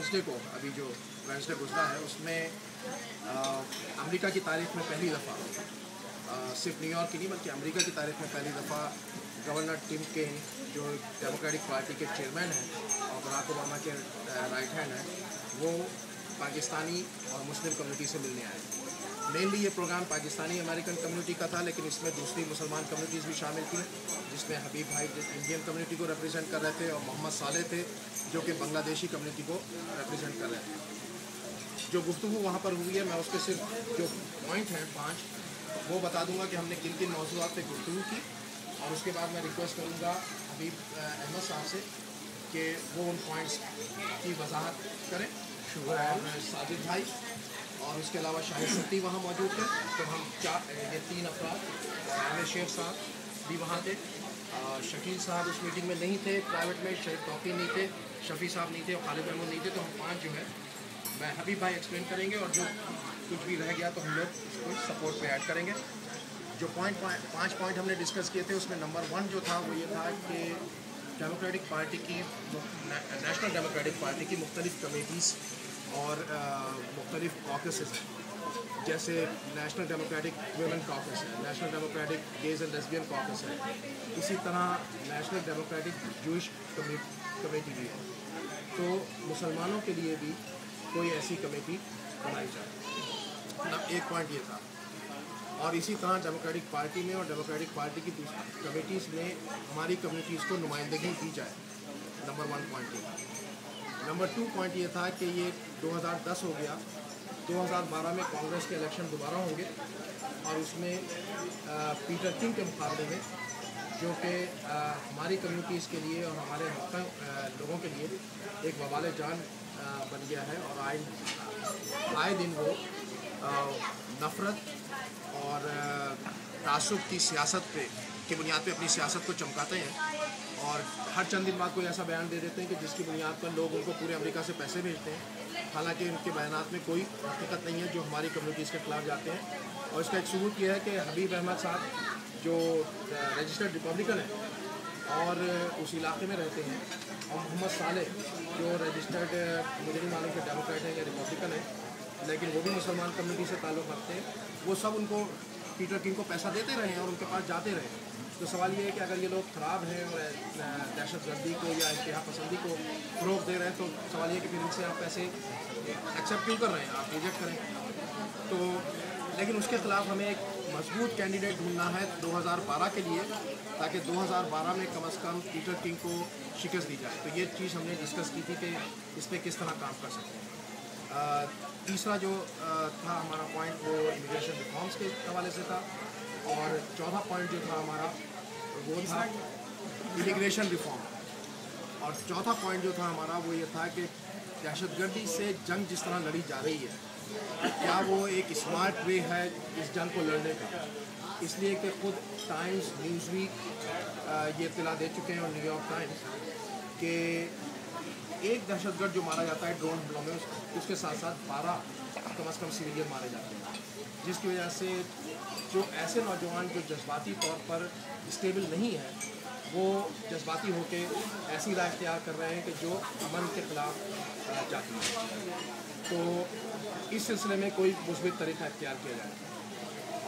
Wednesday को, अभी जो वेंसडे गुजरा है, उसमें अमेरिका की तारीख में पहली दफ़ा, सिर्फ न्यूयॉर्क की नहीं बल्कि अमेरिका की तारीख में पहली दफ़ा गवर्नर टिम केन, जो डेमोक्रेटिक पार्टी के चेयरमैन हैं और बराक ओबामा के राइट हैंड हैं, वो पाकिस्तानी और मुस्लिम कम्युनिटी से मिलने आए। मेनली ये प्रोग्राम पाकिस्तानी अमेरिकन कम्युनिटी का था, लेकिन इसमें दूसरी मुसलमान कम्युनिटीज़ भी शामिल थी, जिसमें हबीब भाई इंडियन कम्युनिटी को रिप्रेजेंट कर रहे थे और मोहम्मद साले थे जो कि बांग्लादेशी कम्युनिटी को रिप्रेजेंट कर रहे थे। जो गुफ्तगू वहाँ पर हुई है, मैं उसके सिर्फ जो पॉइंट हैं 5 वो बता दूंगा कि हमने किन किन मौज़ूआत पे गुफ्तगू की, और उसके बाद मैं रिक्वेस्ट करूँगा हबीब अहमद साहब से कि वो उन पॉइंट्स की वजाहत करें, और साजिद भाई और उसके अलावा शाहिद सत्ती वहाँ मौजूद थे। तो हम ये 3 अफराद, आमिर शेख साहब भी वहाँ थे, शकील साहब उस मीटिंग में नहीं थे, प्राइवेट में शहीद तौकीर नहीं थे, शफ़ी साहब नहीं थे और खालिद अहमद नहीं थे। तो हम 5 जो है मैं हबीब भाई एक्सप्लेन करेंगे, और जो कुछ भी रह गया तो हम लोग उसको सपोर्ट पे ऐड करेंगे। जो 5 पॉइंट हमने डिस्कस किए थे, उसमें नंबर 1 जो था वो ये था कि डेमोक्रेटिक पार्टी की, नेशनल डेमोक्रेटिक पार्टी की मुख्तलिफ कमेटीज़ और मुख्तलिफ कॉकसेस हैं, जैसे नेशनल डेमोक्रेटिक वुमेन कॉकस है, national democratic gauge and lesbian caucus है, इसी तरह नेशनल डेमोक्रेटिक जूइश कमेटी भी है। तो मुसलमानों के लिए भी कोई ऐसी कमेटी बनाई जाए, एक पॉइंट ये था। और इसी तरह डेमोक्रेटिक पार्टी में और डेमोक्रेटिक पार्टी की कमेटीज़ में हमारी कम्युनिटीज़ को नुमाइंदगी दी जाए, नंबर 1 पॉइंट ये था। नंबर 2 पॉइंट ये था कि ये 2010 हो गया, 2012 में कांग्रेस के इलेक्शन दोबारा होंगे, और उसमें पीटर किंग के मुकाबले में, जो कि हमारी कम्युनिटीज़ के लिए और हमारे लोगों के लिए एक वबाल जान बन गया है, और आए दिन वो नफ़रत और तासुब की सियासत के बुनियाद पे अपनी सियासत को चमकाते हैं, और हर चंद दिन बाद कोई ऐसा बयान दे देते हैं कि जिसकी बुनियाद पर लोग उनको पूरे अमेरिका से पैसे भेजते हैं, हालांकि उनके बयानात में कोई हकीकत नहीं है जो हमारी कम्युनिटीज़ के ख़िलाफ़ जाते हैं। और इसका एक सबूत यह है कि हबीब अहमद साहब जो रजिस्टर्ड रिपब्लिकन है और उस इलाके में रहते हैं, और मोहम्मद साले जो रजिस्टर्ड, मुझे नहीं मालूम कि डेमोक्रेट है या रिपब्लिकन है, लेकिन वो भी मुसलमान कम्युनिटी से ताल्लुक़ रखते हैं, वो सब उनको पीटर किंग को पैसा देते रहे हैं और उनके पास जाते रहे। तो सवाल ये है कि अगर ये लोग ख़राब हैं और दहशतगर्दी को या इंतहा पसंदी को फ़रोग़ दे रहे हैं, तो सवाल ये है कि फिर इनसे आप पैसे एक्सेप्ट क्यों कर रहे हैं, आप रिजेक्ट करें। तो लेकिन उसके ख़िलाफ़ हमें एक मजबूत कैंडिडेट ढूंढना है 2012 के लिए, ताकि 2012 में कम से कम पीटर किंग को शिकस्त दी जाए। तो ये चीज़ हमने डिस्कस की थी कि इस पर किस तरह काम कर सकते हैं। तीसरा जो था हमारा पॉइंट वो इमिग्रेशन रिफॉर्म्स के हवाले से था, और चौथा पॉइंट जो था हमारा वो था इमिग्रेशन रिफॉर्म, और चौथा पॉइंट जो था हमारा वो ये था कि दहशतगर्दी से जंग जिस तरह लड़ी जा रही है, क्या वो एक स्मार्ट वे है इस जंग को लड़ने का। इसलिए कि खुद टाइम्स, न्यूज़वीक ये इत्तला दे चुके हैं, और न्यूयॉर्क टाइम्स, कि एक दहशतगर्द जो मारा जाता है ड्रोन हमलों में, उसके साथ साथ 12 कम से कम सिविलियन मारे जाते हैं, जिसकी वजह से जो ऐसे नौजवान जो जज्बाती तौर पर स्टेबल नहीं है, वो जज्बाती होके ऐसी राय इख्तियार कर रहे हैं कि जो अमन के ख़िलाफ़ जाती है। तो इस सिलसिले में कोई मुस्बित तरीक़ा इख्तियार किया जाए।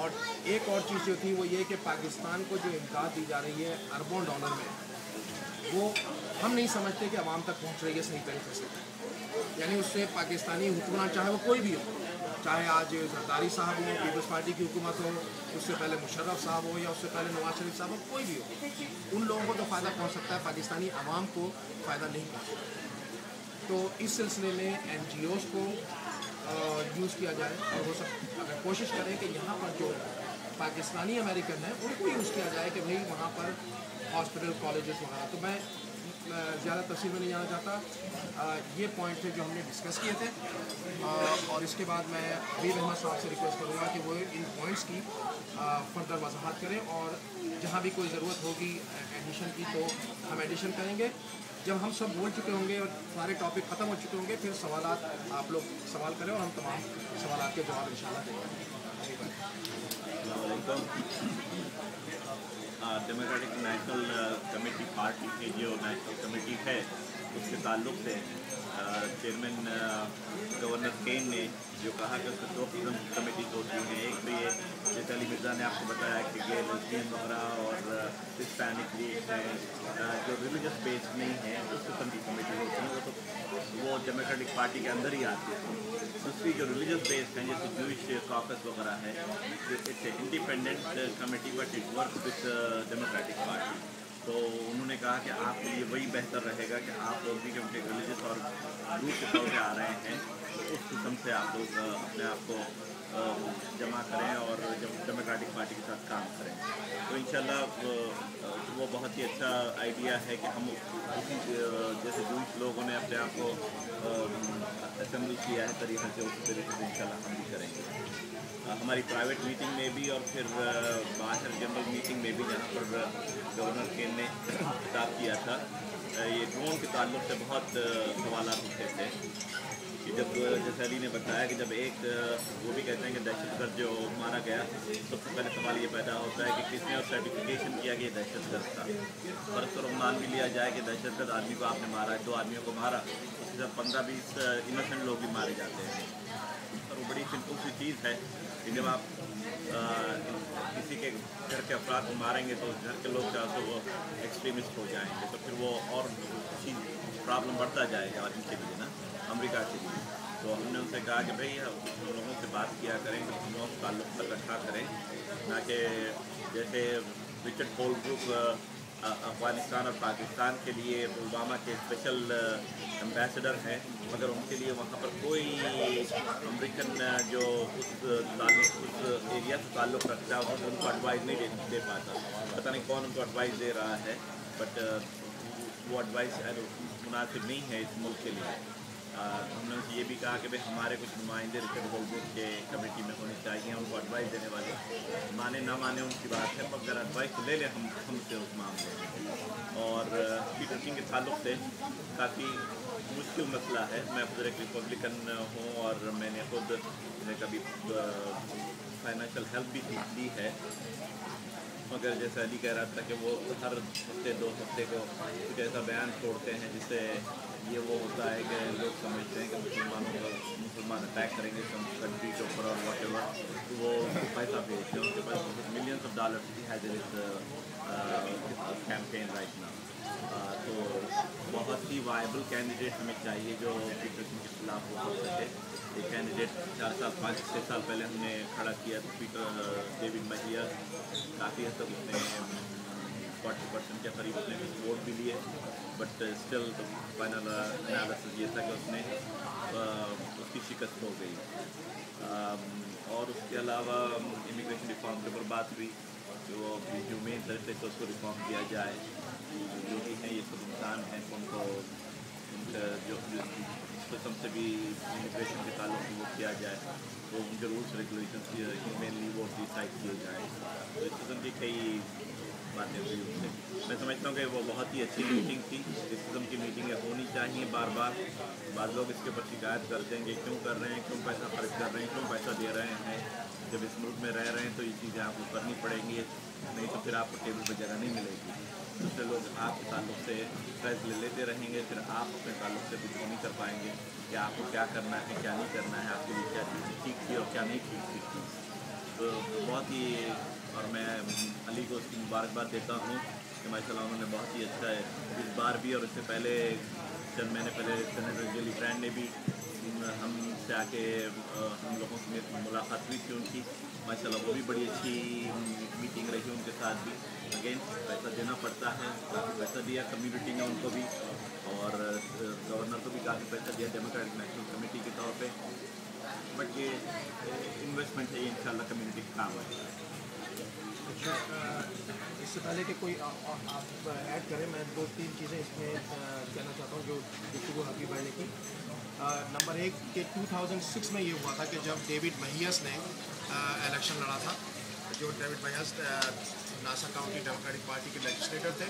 और एक और चीज़ जो थी वो ये कि पाकिस्तान को जो इमदाद दी जा रही है अरबों डॉलर में, वो हम नहीं समझते कि आवाम तक पहुँच रही है सही तरीके से। यानी उससे पाकिस्तानी हुक्मरान, चाहे वो कोई भी हो, चाहे आज जरदारी साहब हो, पीपल्स पार्टी की हुकूमत हो, उससे पहले मुशर्रफ साहब हो, या उससे पहले नवाज शरीफ साहब हो, कोई भी हो, उन लोगों को तो फ़ायदा पहुँच सकता है, पाकिस्तानी आवाम को फ़ायदा नहीं पहुँचता। तो इस सिलसिले में NGOs को यूज़ किया जाए, और वो सब अगर कोशिश करें कि यहाँ पर जो पाकिस्तानी अमेरिकन हैं उनको यूज़ किया जाए कि भाई वहाँ पर हॉस्पिटल, कॉलेजेस वगैरह। तो मैं ज़्यादा तफसील में नहीं जाना चाहता। ये पॉइंट थे जो हमने डिस्कस किए थे, और इसके बाद मैं हबीब अहमद साहब से रिक्वेस्ट करूँगा कि वो इन पॉइंट्स की फर्दर वजाहत करें, और जहाँ भी कोई ज़रूरत होगी एडिशन की तो हम एडिशन करेंगे। जब हम सब बोल चुके होंगे और सारे टॉपिक ख़त्म हो चुके होंगे, फिर सवालात आप लोग सवाल करें और हम तमाम सवालात के जवाब इंशाल्लाह देंगे। डेमोक्रेटिक नेशनल कमेटी पार्टी की जो नेशनल कमेटी है उसके ताल्लुक़ से चेयरमैन गवर्नर केन ने जो कहा कि उसमें 2 किस्म की कमेटीज होती हैं। एक तो ये जैसे अली मिर्ज़ा ने आपको बताया कि गे लेस्बियन वगैरह और हिस्पैनिक ग्रुप्स हैं जो रिलीजियस बेस नहीं है, उस किस्म की कमेटी होती हैं, वो डेमोक्रेटिक पार्टी के अंदर ही आती है। दूसरी जो रिलीजियस बेस हैं जैसे जूइश कॉकस वगैरह है, it's independent committee but it work with democratic party. तो उन्होंने कहा कि आपके लिए वही बेहतर रहेगा कि आप लोग भी क्योंकि रिलीजियस और ग्रुप के तौर पर आ रहे हैं, तो उस किस्म से आप लोग अपने आप को जमा करें और जब डेमोक्रेटिक पार्टी के साथ काम करें। तो इंशाल्लाह वो बहुत ही अच्छा आइडिया है कि हम उसी जैसे जूइश लोगों ने अपने आप को असेंबल किया है तरीके से, उसी तरीके से इंशाल्लाह हम भी करेंगे। हमारी प्राइवेट मीटिंग में भी और फिर बाहर जनरल मीटिंग में भी जहाँ पर गवर्नर केन ने खिताब किया था, ये ड्रोन के ताल्लुक से बहुत सवाल उठे थे कि जब जैसे अली ने बताया कि जब एक वो भी कहते हैं कि दहशतगर्द जो मारा गया, सबसे पहले सवाल ये पैदा होता है कि किसने और सर्टिफिकेशन किया कि ये दहशतगर्द था। फर्ज करो मान भी लिया जाए कि दहशतगर्द आदमी को आपने मारा, 2 आदमियों को मारा, उसके साथ 15-20 इनोसेंट लोग भी मारे जाते हैं। और वो बड़ी सिंपल सी चीज़ है कि जब आप किसी के घर के अफराद को मारेंगे तो घर के लोग जो है वो एक्सट्रीमिस्ट हो जाएंगे, तो फिर वो और चीज़ प्रॉब्लम बढ़ता जाएगा इनके लिए ना, अमेरिका के लिए। तो हमने उनसे कहा कि भाई हम लोगों से बात किया करें, लोगों से ताल्लुक़ इकट्ठा करें, ना कि जैसे रिचर्ड होलब्रुक अफ़गानिस्तान और पाकिस्तान के लिए ओबामा के स्पेशल एम्बेसडर हैं, मगर उनके लिए वहाँ पर कोई अमेरिकन जो उस एरिया से ताल्लुक़ रखता है उनको एडवाइस नहीं दे पाता। पता नहीं कौन उनको एडवाइस दे रहा है, बट वो एडवाइस मुनासिब नहीं है इस मुल्क के लिए। हमने उनसे ये भी कहा कि भाई हमारे कुछ नुमाइंदे रिचर्ड होलब्रुक के कमेटी में होने चाहिए, उनको एडवाइस देने वाले, माने ना माने उनकी बात है, मगर एडवाइस तो ले लें हमसे उस मामले में। और पीटर किंग के ताल्लुक से काफ़ी मुश्किल मसला है। मैं खुद एक रिपब्लिकन हूँ और मैंने खुद कभी फाइनेंशियल हेल्प भी दी है, मगर जैसे अली कह रहा था कि वो हर हफ्ते 2 हफ्ते को कुछ ऐसा बयान छोड़ते हैं जिससे ये वो होता है कि लोग समझते हैं कि मुसलमान अटैक करेंगे कंट्री के ऊपर और वट एवर, तो वो पैसा भेजते हैं, उनके पास millions of dollar has in campaign right now. तो बहुत ही वायबल कैंडिडेट हमें चाहिए जो पीटर सिंह के खिलाफ हो सके। एक कैंडिडेट 4 साल 5-6 साल पहले हमने खड़ा किया था, पीटर डेविड महिया, काफ़ी हद तक उसने 40% के करीब उसने वोट भी लिए, बट स्टिल फाइनल एनालिसिस ये था कि उसने उसकी शिकस्त हो गई। और उसके अलावा इमिग्रेशन रिफॉर्म के ऊपर बात हुई, जो ह्यूमेन तरीके से उसको रिफॉर्म किया जाए। जो भी हैं ये सब इंसान हैं, उनको उनका जो किस्म से भी इमिग्रेशन के ताल्लुक से वो किया जाए, तो उनके रूल्स रेगुलेशन ह्यूमेनली वो डिसाइड किए जाए। तो इस किस्म की कई बातें हुई उनसे। मैं समझता हूँ कि वो बहुत ही अच्छी मीटिंग थी। इस किस्म की मीटिंगें होनी चाहिए बार बार। बाद लोग इसके ऊपर शिकायत करते हैं कि क्यों कर रहे हैं, क्यों पैसा खर्च कर रहे हैं, क्यों पैसा दे रहे हैं। जब इस मुल्क में रह रहे हैं तो ये चीज़ें आपको करनी पड़ेंगी, नहीं तो फिर आपको टेबल पर जगह नहीं मिलेगी। दूसरे लोग आपके ताल्लुक से फैसले लेते रहेंगे, फिर आप अपने ताल्लुक से कुछ नहीं कर पाएंगे कि आपको क्या करना है, क्या नहीं करना है, आपके लिए क्या चीज़ ठीक थी और क्या नहीं ठीक थी। तो बहुत ही, और मैं अली को उसकी मुबारकबाद देता हूँ कि माशाल्लाह उन्होंने बहुत ही अच्छा है इस बार भी, और इससे पहले चंद महीने पहले सेनेटर जेली ब्रांड ने भी हमसे आके हम लोगों से मुलाकात हुई थी उनकी, माशाल्लाह वो भी बड़ी अच्छी मीटिंग रही उनके साथ भी। अगेन पैसा देना पड़ता है, काफ़ी पैसा दिया कम्युनिटी ने उनको भी, और गवर्नर को भी काफ़ी पैसा दिया डेमोक्रेटिक नेशनल कमेटी के तौर पे, बट ये इन्वेस्टमेंट है, ये इंशाल्लाह कम्युनिटी का काम है। इससे पहले कि कोई आप ऐड करें, मैं 2-3 चीज़ें इसमें कहना चाहता हूँ जो गुफ्तगू हबीब भाई ने की। नंबर 1 कि 2006 में ये हुआ था कि जब डेविड महियस ने इलेक्शन लड़ा था, जो David Mejias Nassau county Democratic party के लेजिस्लेटर थे,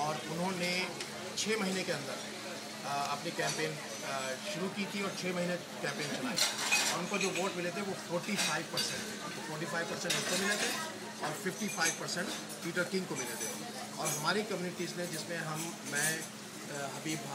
और उन्होंने 6 महीने के अंदर अपनी कैंपेन शुरू की थी और 6 महीने कैंपेन चलाई, और उनको जो वोट मिले थे वो 45% थे। तो 45% उनको मिले थे और 55% पीटर किंग को मिले थे। और हमारी कम्युनिटीज़ ने, जिसमें मैं हबीब भाई